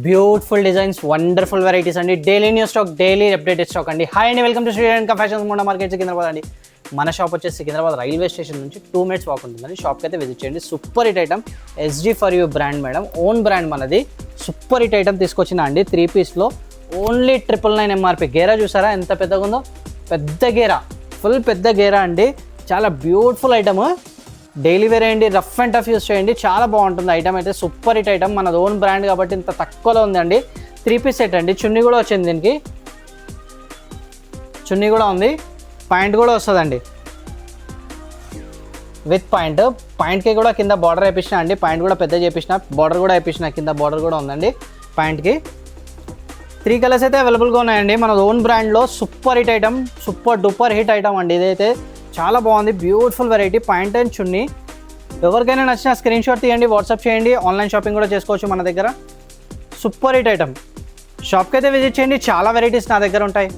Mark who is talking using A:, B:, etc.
A: Beautiful designs, wonderful varieties అండి. Daily new stock, daily updated stock అండి. Hi అండి, welcome to Sri Lanka fashions Monda market Secunderabad అండి. మన షాప్ వచ్చేసి సికింద్రాబాద్ రైల్వే స్టేషన్ నుంచి 2 minutes వాక్ ఉంటుందండి. షాప్కి అయితే విజిట్ చేయండి. Super hit item, SG for you brand madam, own brand మనది. సూపర్ హిట్ ఐటమ్ తీసుకొచ్చిన అండి. 3 pieceలో ఓన్లీ 999 MRP. గేరా చూసారా ఎంత పెద్దగా ఉందో, పెద్ద గేరా, ఫుల్ పెద్ద గేరా అండి. చాలా బ్యూటిఫుల్ ఐటమ్, డైలీ వేర్ అయ్యండి, రఫ్ అండ్ టఫ్ యూస్ చేయండి, చాలా బాగుంటుంది ఐటమ్ అయితే. సూపర్ హిట్ ఐటమ్, మనది ఓన్ బ్రాండ్ కాబట్టి ఇంత తక్కువలో ఉందండి. 3 piece సెట్ అండి. చున్నీ కూడా వచ్చింది, దీనికి చున్నీ కూడా ఉంది, ప్యాంట్ కూడా వస్తుందండి విత్ పాయింట్. పాయింట్కి కూడా కింద బార్డర్ వేయించిన అండి, పాయింట్ కూడా పెద్ద చేపించిన, బార్డర్ కూడా వేయించిన, కింద బార్డర్ కూడా ఉందండి ప్యాంట్కి. 3 colors అయితే అవైలబుల్గా ఉన్నాయండి. మన ఓన్ బ్రాండ్లో super hit item, super duper hit item అండి. ఇదైతే చాలా బాగుంది, బ్యూటిఫుల్ వెరైటీ, పాయింట్ అండ్ చున్నీ. ఎవరికైనా నచ్చిన స్క్రీన్ షాట్ తీయండి, వాట్సాప్ చేయండి. ఆన్లైన్ షాపింగ్ కూడా చేసుకోవచ్చు మన దగ్గర. Super hit item. షాప్కి అయితే విజిట్ చేయండి, చాలా వెరైటీస్ నా దగ్గర ఉంటాయి.